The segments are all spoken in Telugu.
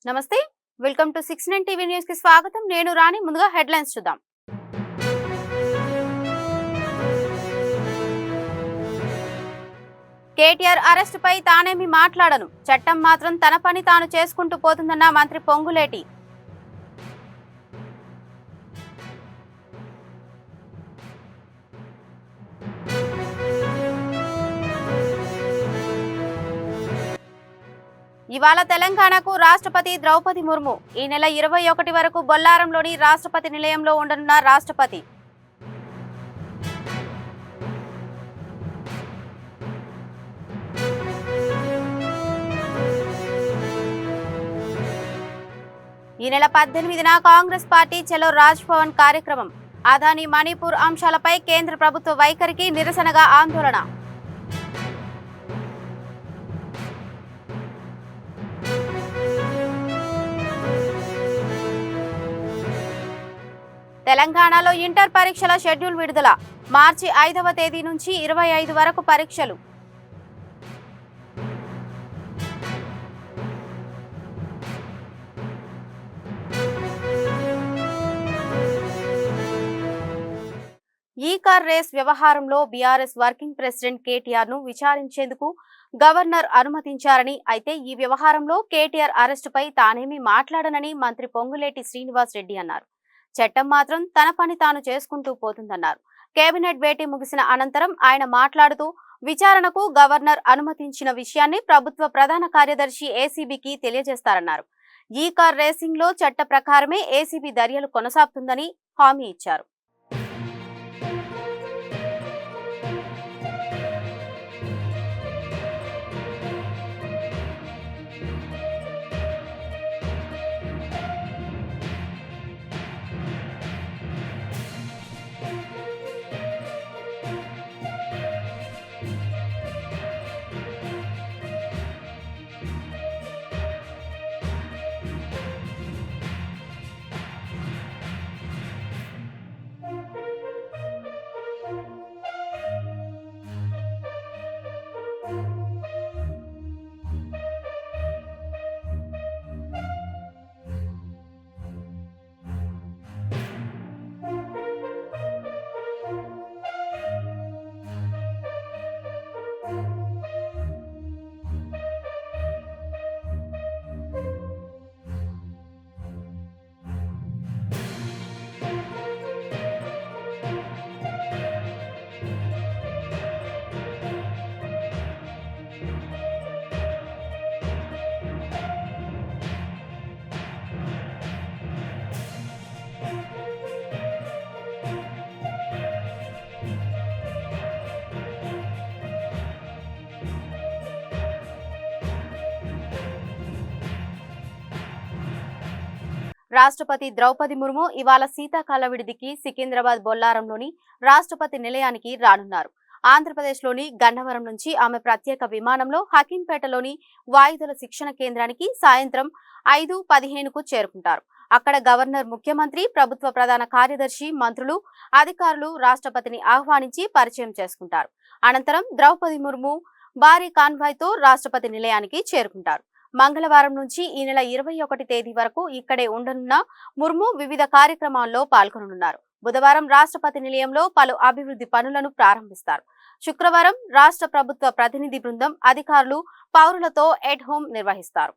నమస్తే వెల్కమ్ టు 69 టీవీ న్యూస్ కి స్వాగతం నేను రాణి ముందుగా హెడ్లైన్స్ చూద్దాం కేటీఆర్ అరెస్ట్ పై తానేమి మాట్లాడను చట్టం మాత్రం తన పని తాను చేసుకుంటూ పోతుందన్న మంత్రి పొంగులేటి ఇవాళ తెలంగాణకు రాష్ట్రపతి ద్రౌపది ముర్ము ఈ నెల 21 వరకు బొల్లారంలోని రాష్ట్రపతి నిలయంలో ఉండనున్న రాష్ట్రపతి ఈ నెల 18న కాంగ్రెస్ పార్టీ చలో రాజ్ భవన్ కార్యక్రమం అదాని మణిపూర్ అంశాలపై కేంద్ర ప్రభుత్వ వైఖరికి నిరసనగా ఆందోళన తెలంగాణలో ఇంటర్ పరీక్షల షెడ్యూల్ విడుదల మార్చి 5వ తేదీ నుంచి 25 వరకు పరీక్షలు ఈ కార్ రేస్ వ్యవహారంలో బీఆర్ఎస్ వర్కింగ్ ప్రెసిడెంట్ కేటీఆర్ ను విచారించేందుకు గవర్నర్ అనుమతించారని అయితే ఈ వ్యవహారంలో కేటీఆర్ అరెస్టుపై తానేమీ మాట్లాడనని మంత్రి పొంగులేటి శ్రీనివాస్ రెడ్డి అన్నారు. చట్టం మాత్రం తన పని తాను చేసుకుంటూ పోతుందన్నారు. కేబినెట్ భేటీ ముగిసిన అనంతరం ఆయన మాట్లాడుతూ విచారణకు గవర్నర్ అనుమతించిన విషయాన్ని ప్రభుత్వ ప్రధాన కార్యదర్శి ఏసీబీకి తెలియజేస్తారన్నారు. ఈ కార్ రేసింగ్ లో చట్ట ప్రకారమే ఏసీబీ దర్యాప్తు కొనసాగుతుందని హామీ ఇచ్చారు. రాష్ట్రపతి ద్రౌపది ముర్ము ఇవాళ శీతాకాల విడిదికి సికింద్రాబాద్ బొల్లారంలోని రాష్ట్రపతి నిలయానికి రానున్నారు. ఆంధ్రప్రదేశ్లోని గన్నవరం నుంచి ఆమె ప్రత్యేక విమానంలో హకీంపేటలోని వాయుదళ శిక్షణ కేంద్రానికి సాయంత్రం 5:15కు చేరుకుంటారు. అక్కడ గవర్నర్, ముఖ్యమంత్రి, ప్రభుత్వ ప్రధాన కార్యదర్శి, మంత్రులు, అధికారులు రాష్ట్రపతిని ఆహ్వానించి పరిచయం చేసుకుంటారు. అనంతరం ద్రౌపది ముర్ము భారీ కాన్వాయ్తో రాష్ట్రపతి నిలయానికి చేరుకుంటారు. మంగళవారం నుంచి ఈ నెల 21 తేదీ వరకు ఇక్కడే ఉండనున్న ముర్ము వివిధ కార్యక్రమాల్లో పాల్గొననున్నారు. బుధవారం రాష్ట్రపతి నిలయంలో పలు అభివృద్ధి పనులను ప్రారంభిస్తారు. శుక్రవారం రాష్ట్ర ప్రభుత్వ ప్రతినిధి బృందం, అధికారులు, పౌరులతో ఎట్ హోమ్ నిర్వహిస్తారు.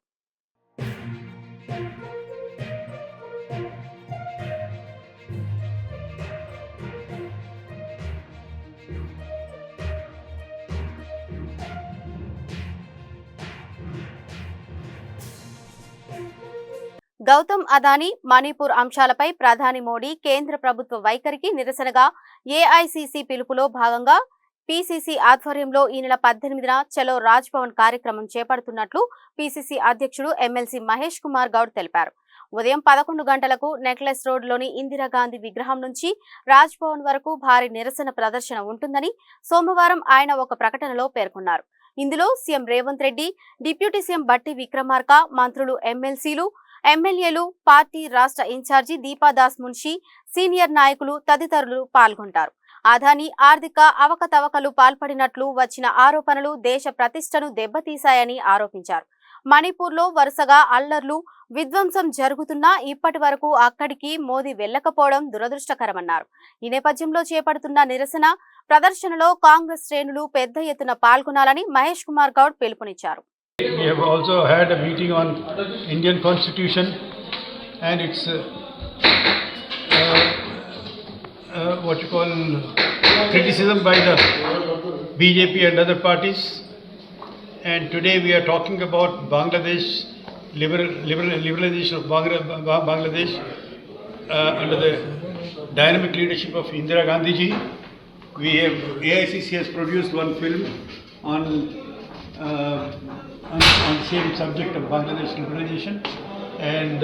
గౌతమ్ అదాని మణిపూర్ అంశాలపై ప్రధాని మోడీ కేంద్ర ప్రభుత్వ వైఖరికి నిరసనగా ఏఐసీసీ పిలుపులో భాగంగా పీసీసీ ఆధ్వర్యంలో ఈ నెల 18న చలో రాజ్ భవన్ కార్యక్రమం చేపడుతున్నట్లు పీసీసీ అధ్యక్షుడు ఎమ్మెల్సీ మహేష్ కుమార్ గౌడ్ తెలిపారు. ఉదయం 11 గంటలకు నెక్లెస్ రోడ్లోని ఇందిరాగాంధీ విగ్రహం నుంచి రాజ్ భవన్ వరకు భారీ నిరసన ప్రదర్శన ఉంటుందని సోమవారం ఆయన ఒక ప్రకటనలో పేర్కొన్నారు. ఇందులో CM Revanth Reddy, deputy CM బట్టి విక్రమార్క, మంత్రులు, ఎమ్మెల్సీలు, ఎమ్మెల్యేలు, పార్టీ రాష్ట్ర ఇన్ఛార్జి దీపాదాస్ మున్షి, సీనియర్ నాయకులు తదితరులు పాల్గొంటారు. అదాని ఆర్థిక అవకతవకలు పాల్పడినట్లు వచ్చిన ఆరోపణలు దేశ ప్రతిష్టను దెబ్బతీశాయని ఆరోపించారు. మణిపూర్లో వరుసగా అల్లర్లు విధ్వంసం జరుగుతున్నా ఇప్పటి వరకు అక్కడికి మోదీ వెళ్లకపోవడం దురదృష్టకరమన్నారు. ఈ నేపథ్యంలో చేపడుతున్న నిరసన ప్రదర్శనలో కాంగ్రెస్ శ్రేణులు పెద్ద ఎత్తున పాల్గొనాలని మహేష్ కుమార్ గౌడ్ పిలుపునిచ్చారు. We have also had a meeting on Indian Constitution and its what you call criticism by the BJP and other parties. And today we are talking about Bangladesh, liberalization of Bangladesh under the dynamic leadership of Indira Gandhi ji. AICC has produced one film on the same subject of Bangladesh liberalization, and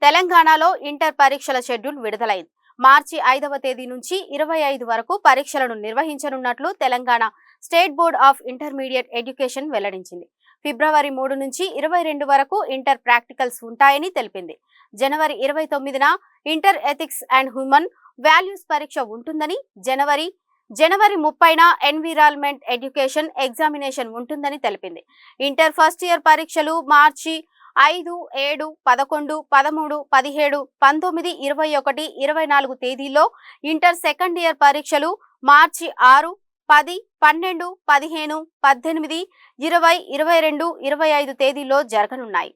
తెలంగాణలో ఇంటర్ పరీక్షల షెడ్యూల్ విడుదలైంది. మార్చి 5వ తేదీ నుంచి 25 వరకు పరీక్షలను నిర్వహించనున్నట్లు Telangana state board of intermediate education వెల్లడించింది. ఫిబ్రవరి 3 నుంచి 22 వరకు ఇంటర్ ప్రాక్టికల్స్ ఉంటాయని తెలిపింది. జనవరి 29న inter ethics and human values పరీక్ష ఉంటుందని, జనవరి 30న ఎన్విరాన్మెంట్ ఎడ్యుకేషన్ ఎగ్జామినేషన్ ఉంటుందని తెలిపింది. ఇంటర్ ఫస్ట్ ఇయర్ పరీక్షలు మార్చి 5, 7, 11, 13, 17, 19, 21, 24 తేదీల్లో, ఇంటర్ సెకండ్ ఇయర్ పరీక్షలు మార్చి 6, 10, 12, 15, 18, 20, 22, 25 తేదీల్లో జరగనున్నాయి.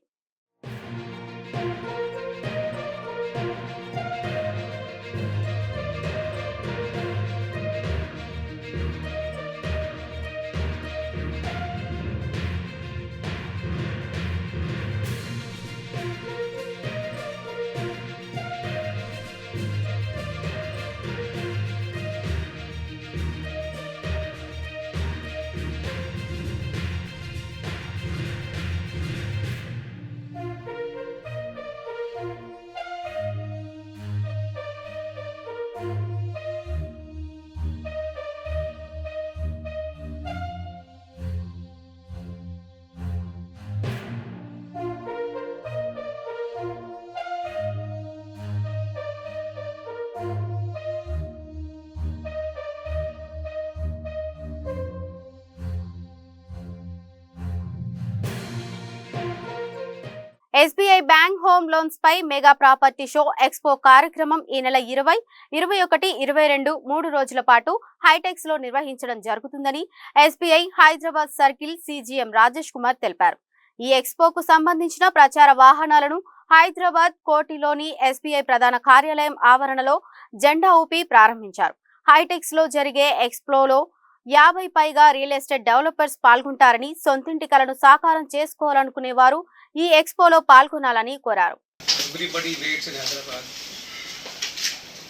SBI బ్యాంక్ హోమ్ లోన్స్ పై మెగా ప్రాపర్టీ షో ఎక్స్పో కార్యక్రమం ఈ నెల 20, 21, 22 3 రోజుల పాటు హైటెక్స్ లో నిర్వహించడం జరుగుతుందని SBI Hyderabad circle CGM Rajesh Kumar తెలిపారు. ఈ ఎక్స్పోకు సంబంధించిన ప్రచార వాహనాలను హైదరాబాద్ కోటిలోని SBI ప్రధాన కార్యాలయం ఆవరణలో జెండా ఊపి ప్రారంభించారు. హైటెక్స్ లో జరిగే ఎక్స్పోలో 50 పైగా రియల్ ఎస్టేట్ డెవలపర్స్ పాల్గొంటారని, సొంతింటి కలను సాకారం చేసుకోవాలనుకునే వారు ఈ ఎక్స్పోలో పాల్గొనాలని కోరారు. Everybody waits in Hyderabad.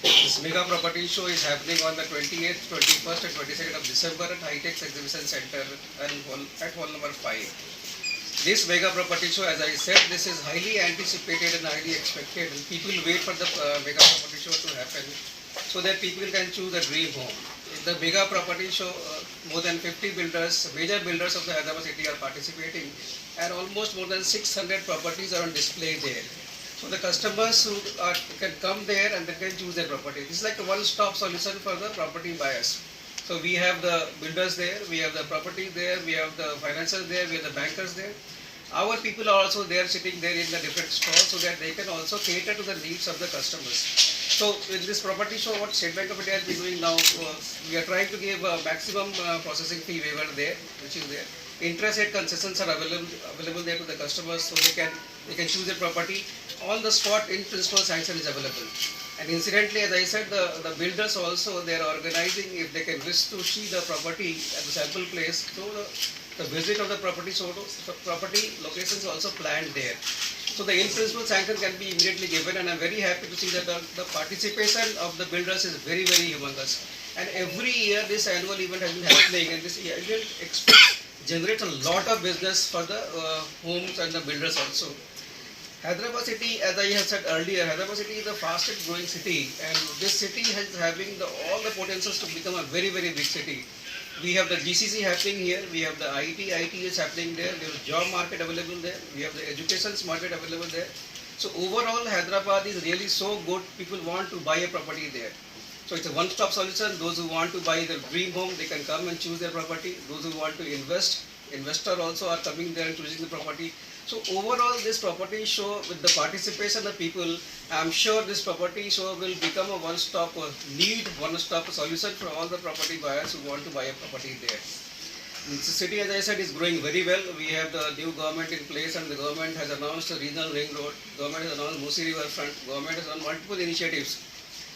This mega property show is happening on the 28th, 21st and 22nd of December at Hightex Exhibition Center at hall number 5. This mega property show, as I said, this is highly anticipated and highly expected, and people wait for the mega property show to happen so that people can choose a dream home. In the mega property show, more than 50 builders, major builders of the Hyderabad city are participating, and almost more than 600 properties are on display there. So the customers who can come there and they can choose their property. This is like a one-stop solution for the property buyers. So we have the builders there, we have the property there, we have the financiers there, we have the bankers there. Our people are also there sitting there in the different stalls so that they can also cater to the needs of the customers. So in this property show, what State Bank of India has been doing now, we are trying to give a maximum processing fee waiver there, which is there. Interest rate concessions are available there to the customers, so they can choose their property on the spot. In principle, sanction is available. And incidentally, as I said, the builders also, they are organizing, if they can wish to see the property at the sample place, so the visit of the property, so the property locations also planned there. So the in principle sanction can be immediately given, and I'm very happy to see that the participation of the builders is very, very humongous. And every year this annual event has been happening, and this event generates a lot of business for the homes and the builders also. Hyderabad city, as I have said earlier, Hyderabad city is the fastest growing city, and this city is having all the potentials to become a very, very big city. We have the GCC happening here, we have the IT is happening there, there is job market available there, we have the education market available there. So overall, Hyderabad is really so good, people want to buy a property there. So it's a one-stop solution. Those who want to buy their dream home, they can come and choose their property. Those who want to invest, investor also are coming there and choosing the property. So overall, this property show with the participation of people, I'm sure this property show will become a one-stop one-stop solution for all the property buyers who want to buy a property there. The city, as I said, is growing very well. We have the new government in place, and the government has announced a regional ring road. Government has announced Musi River front. Government has done multiple initiatives.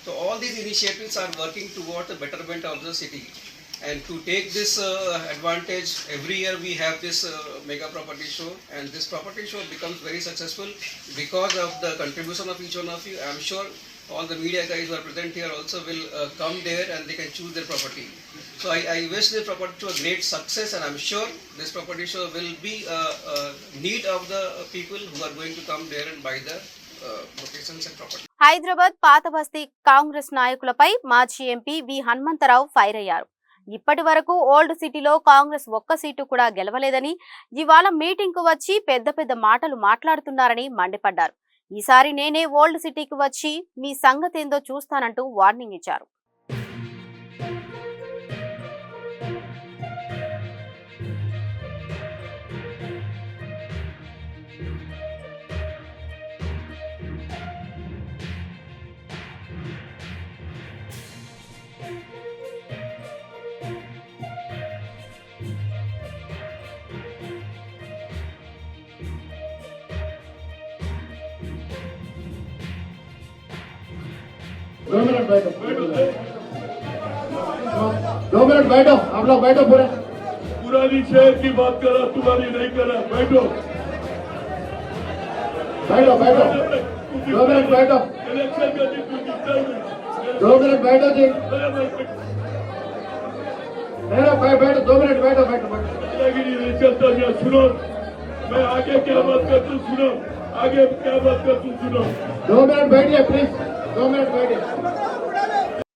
So all these initiatives are working towards the betterment of the city. And to take this advantage, every year we have this mega property show, and this property show becomes very successful because of the contribution of each one of you. I'm sure all the media guys who are present here also will come there and they can choose their property. So I wish this property show a great success, and I'm sure this property show will be need of the people who are going to come there and buy the locations and property. Hyderabad పాత బస్తీ కాంగ్రెస్ నాయకులపై మాజీ ఎంపీ వి హనుమంతరావు ఫైర్ అయ్యారు. ఇప్పటి వరకు ఓల్డ్ సిటీలో కాంగ్రెస్ ఒక్క సీటు కూడా గెలవలేదని, ఇవాళ మీటింగ్ కు వచ్చి పెద్ద పెద్ద మాటలు మాట్లాడుతున్నారని మండిపడ్డారు. ఈసారి నేనే ఓల్డ్ సిటీకి వచ్చి మీ సంగతేందో చూస్తానంటూ వార్నింగ్ ఇచ్చారు. दो मिनट बैठो आप लोग बैठो पुरानी शहर की बात कर रहा, तुम्हारी नहीं कर रहा। बैठो बैठो 2 मिनट बैठो इलेक्शन का 2 मिनट बैठो जी बैठो 2 मिनट बैठो नहीं चलता गया। सुनो, मैं आगे क्या बात करता हूँ, सुनो आगे क्या बात करता हूँ, सुनो। 2 मिनट बैठिए प्लीज 2 मिनट बैठिए.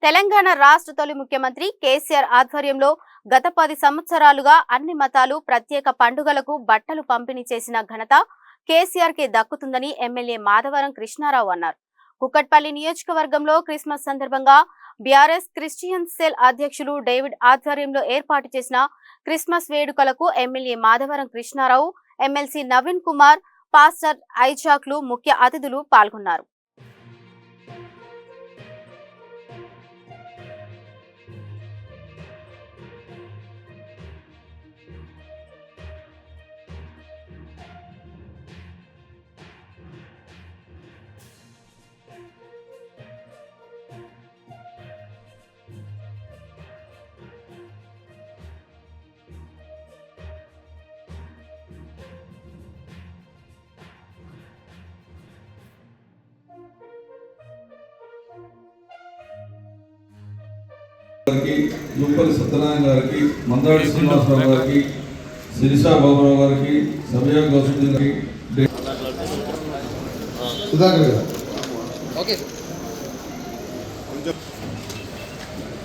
తెలంగాణ రాష్ట్ర తొలి ముఖ్యమంత్రి కేసీఆర్ ఆధ్వర్యంలో గత 10 సంవత్సరాలుగా అన్ని మతాలు ప్రత్యేక పండుగలకు బట్టలు పంపిణీ చేసిన ఘనత కేసీఆర్ కే దక్కుతుందని ఎమ్మెల్యే మాధవరం కృష్ణారావు అన్నారు. కుకట్పల్లి నియోజకవర్గంలో క్రిస్మస్ సందర్భంగా బీఆర్ఎస్ క్రిస్టియన్ సెల్ అధ్యక్షులు డేవిడ్ ఆధ్వర్యంలో ఏర్పాటు చేసిన క్రిస్మస్ వేడుకలకు MLA Madhavaram Krishnarao, MLC Naveen Kumar, pastor ఐజాక్లు ముఖ్య అతిథులు పాల్గొన్నారు. యూపల్లి సత్యనారాయణ గారికి, మందాడి శ్రీనివాసరావు గారికి, శిరీషా బాబురావు గారికి, సమయ గౌసుద్దీ గారికి, సుధాకర్ గారు Okay.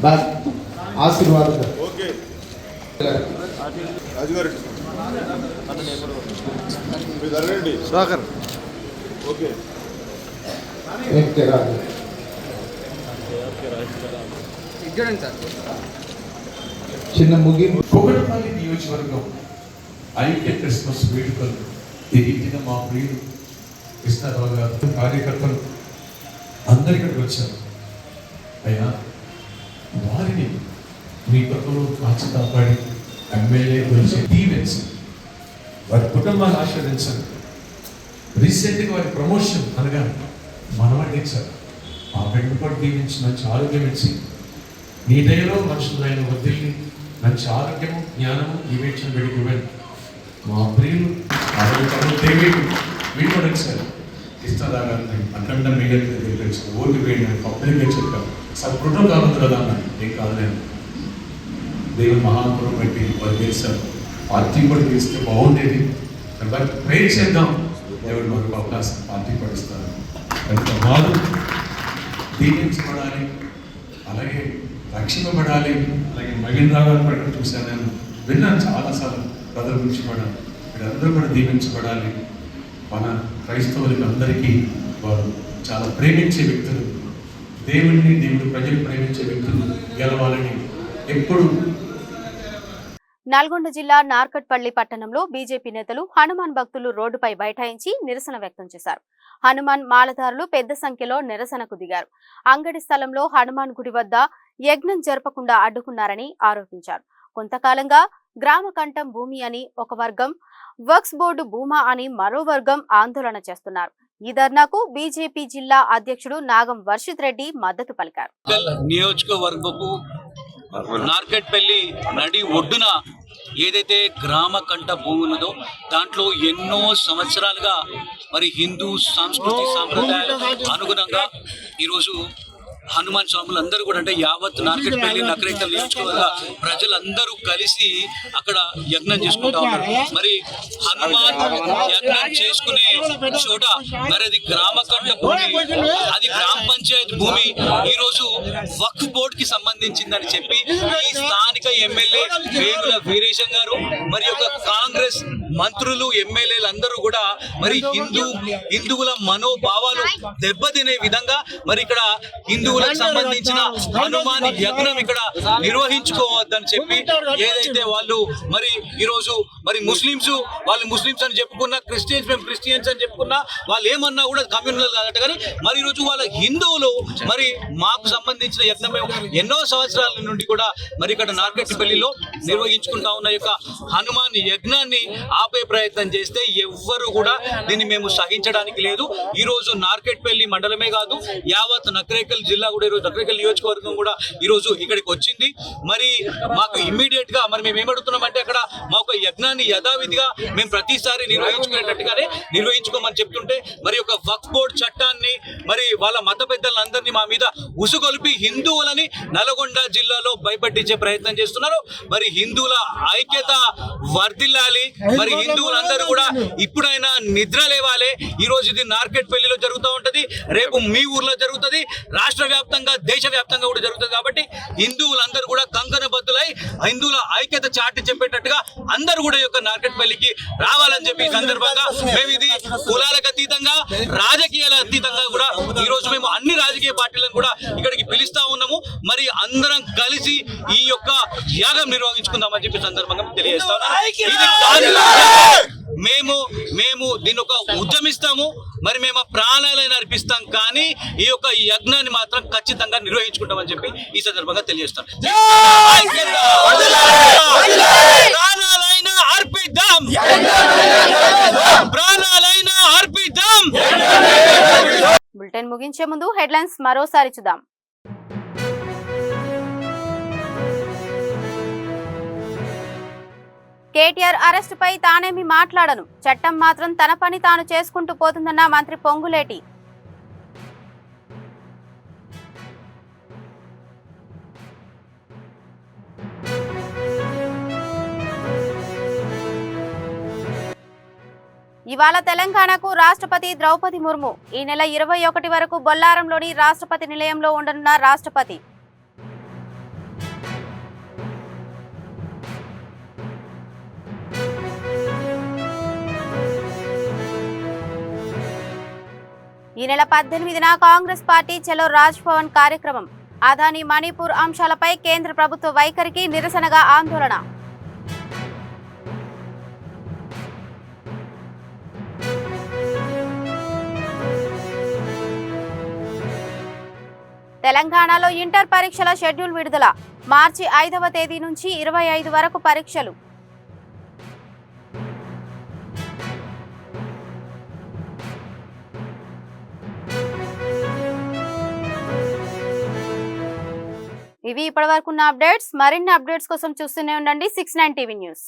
బస్ ఆశీర్వాదం sir. Okay Sudhakar okay Ignorant, sir. చిన్న ముగింపు. కోకటపల్లి నియోజకవర్గం ఐక్య క్రిస్మస్ వేడుకలు ఈ రీతిగా మా ప్రియులు కృష్ణారావు గారు కార్యకర్తలు అందరు ఇక్కడికి వచ్చారు. అయినా వారిని మీ కొత్తలో కాచి కాపాడి ఎమ్మెల్యే గురించి దీవెన్స్ వారి కుటుంబాన్ని ఆశీర్వదించండి. రీసెంట్గా వారి ప్రమోషన్ అనగా మనవాడించారు. ఆ బిడ్డ కూడా దీవించి మంచి ఆరోగ్యం ఇచ్చి నీ దయలో మనుషులైన వదిలి మంచి ఆరోగ్యము జ్ఞానము వివేచన పెట్టుకోవాలి. మా ప్రియులు దేవేడు వీడు కూడా ఇచ్చారు. కృష్ణారావు గారిని అఖండ మీడియా తెలిపించారు. ఓటు వేయండి పబ్లిక్గా చెప్పారు. సార్ ప్రోటోకాల్ కావద్దు కదా అన్న ఏం కాదులేను. దేవుని మహాపురం పెట్టి వారు చేశారు. పార్టీ కూడా తీస్తే బాగుండేది. ప్రే చేద్దాం. దేవుడు మనకు అవకాశం పార్టీ పడిస్తారు. కనుక వారు దీవించబడాలి, అలాగే రక్షింపబడాలి. అలాగే మహేంద్రరావు గారు కూడా చూశాను, నేను విన్నాను చాలాసార్లు బ్రదర్ గురించి కూడా. వీరందరూ కూడా దీవించబడాలి. మన క్రైస్తవులకి అందరికీ వారు చాలా ప్రేమించే వ్యక్తులు. దేవుడు ప్రజలు ప్రేమించే వ్యక్తులు గెలవాలని ఎప్పుడు. నల్గొండ జిల్లా నార్కట్పల్లి పట్టణంలో బీజేపీ నేతలు హనుమాన్ భక్తులు రోడ్డుపై బైఠాయించి నిరసన వ్యక్తం చేశారు. హనుమాన్ మాలధారులు పెద్ద సంఖ్యలో నిరసనకు దిగారు. అంగడి స్థలంలో హనుమాన్ గుడి వద్ద యజ్ఞం జరపకుండా అడ్డుకున్నారని ఆరోపించారు. కొంతకాలంగా గ్రామ కంఠం భూమి అని ఒక వర్గం, వక్స్ బోర్డు భూమా అని మరో వర్గం ఆందోళన చేస్తున్నారు. ఈ ధర్నాకు బీజేపీ జిల్లా అధ్యక్షుడు నాగం వర్షిత్ రెడ్డి మద్దతు పలికారు. నియోజకవర్గపు నార్కట్పల్లి నడి ఒడ్డున ఏదైతే గ్రామ కంఠ భూమి ఉన్నదో దాంట్లో ఎన్నో సంవత్సరాలుగా మరి హిందూ సంస్కృతి సాంప్రదాయాల అనుగుణంగా ఈరోజు హనుమాన్ స్వాములు అందరూ కూడా అంటే యావత్ నార్కట్పల్లి నకరేకల్ నియోజకవర్గ ప్రజలందరూ కలిసి అక్కడ యజ్ఞం చేసుకుంటా ఉన్నారు. మరి హనుమాన్ యజ్ఞం చేసుకునే చోట మరి అది గ్రామ కంఠ భూమి, అది గ్రామ పంచాయతీ భూమి ఈ రోజు వక్ఫ్ బోర్డ్ కి సంబంధించిందని చెప్పి ఈ స్థానిక ఎమ్మెల్యే వేముల వీరేశం గారు మరి ఒక కాంగ్రెస్ మంత్రులు ఎమ్మెల్యేలు అందరూ కూడా మరి హిందువుల మనోభావాలు దెబ్బతినే విధంగా మరి ఇక్కడ హిందువులకు సంబంధించిన హనుమాన్ యజ్ఞం ఇక్కడ నిర్వహించుకోవద్దని చెప్పి ఏదైతే వాళ్ళు మరి ఈరోజు మరి ముస్లిమ్స్ అని చెప్పుకున్నా, మేము క్రిస్టియన్స్ అని చెప్పుకున్నా, వాళ్ళు ఏమన్నా కూడా కమ్యూనల్ కాదట. కానీ మరి ఈరోజు వాళ్ళ హిందువులు మరి మాకు సంబంధించిన యజ్ఞం ఎన్నో సంవత్సరాల నుండి కూడా మరి ఇక్కడ నార్కట్పల్లిలో నిర్వహించుకుంటా ఉన్న యొక్క హనుమాన్ యజ్ఞాన్ని ఆపే ప్రయత్నం చేస్తే ఎవ్వరు కూడా దీన్ని మేము సహించడానికి లేదు. ఈ రోజు నార్కట్పల్లి మండలమే కాదు, యావత్ నకరేకల్ జిల్లా కూడా ఈరోజు నకరేకల్ నియోజకవర్గం కూడా ఈరోజు ఇక్కడికి వచ్చింది. మరి మాకు ఇమ్మీడియట్ గా మరి మేము ఏమడుగుతున్నామంటే అక్కడ మా ఒక యజ్ఞాన్ని యథావిధిగా మేము ప్రతిసారి నిర్వహించుకునేటట్టుగానే నిర్వహించుకోమని చెప్తుంటే మరి ఒక వక్ఫ్ బోర్డ్ చట్టాన్ని మరి వాళ్ళ మత పెద్దలందరినీ మా మీద ఉసుగొలిపి హిందువులని నల్గొండ జిల్లాలో భయపెట్టించే ప్రయత్నం చేస్తున్నారు. మరి హిందువుల ఐక్యత వర్ధిల్లాలి. మరి హిందువులందరూ కూడా ఇప్పుడైనా నిద్ర లేవాలి. ఈ రోజు ఇది నార్కట్పల్లిలో జరుగుతూ ఉంటది, రేపు మీ ఊర్లో జరుగుతుంది, రాష్ట్ర వ్యాప్తంగా దేశ వ్యాప్తంగా కూడా జరుగుతుంది. కాబట్టి హిందువులందరూ కూడా కంకణబద్దులై హిందువుల ఐక్యత చాటి చెప్పేటట్టుగా అందరూ కూడా యొక్క నార్కట్పల్లికి రావాలని చెప్పి ఈ సందర్భంగా మేము ఇది కులాలకు అతీతంగా రాజకీయాల అతీతంగా కూడా ఈ రోజు మేము అన్ని రాజకీయ పార్టీలను కూడా ఇక్కడికి పిలుస్తా ఉన్నాము. మరి అందరం కలిసి ఈ యొక్క యాగం నిర్వహించుకుందామని చెప్పి సందర్భంగా తెలియజేస్తాం. మేము దీని ఒక ఉద్యమిస్తాము, మరి మేము ప్రాణాలను అర్పిస్తాం, కానీ ఈ యొక్క యజ్ఞాన్ని మాత్రం ఖచ్చితంగా నిర్వహించుకుంటామని చెప్పి ఈ సందర్భంగా తెలియజేస్తాం. ప్రాణాలైనా అర్పిద్దాం, ప్రాణాలైనా అర్పిద్దాం. బులెటిన్ ముగించే ముందు హెడ్లైన్స్ మరోసారి చూద్దాం. కేటీఆర్ అరెస్టుపై తానేమి మాట్లాడను, చట్టం మాత్రం తన పని తాను చేసుకుంటూ పోతుందన్న మంత్రి పొంగులేటి. ఇవాళ తెలంగాణకు రాష్ట్రపతి ద్రౌపది ముర్ము. ఈ నెల 21 వరకు బొల్లారంలోని రాష్ట్రపతి నిలయంలో ఉండనున్న రాష్ట్రపతి. ఈ నెల 18న కాంగ్రెస్ పార్టీ చలో రాజ్ భవన్ కార్యక్రమం. అదాని మణిపూర్ అంశాలపై కేంద్ర ప్రభుత్వ వైఖరికి నిరసనగా ఆందోళన. తెలంగాణలో ఇంటర్ పరీక్షల షెడ్యూల్ విడుదల. మార్చి 5వ తేదీ నుంచి 25 వరకు పరీక్షలు. ఇవి ఇప్పటివరకున్న అప్డేట్స్. మరిన్ని అప్డేట్స్ కోసం చూస్తూనే ఉండండి 69 టీవీ న్యూస్.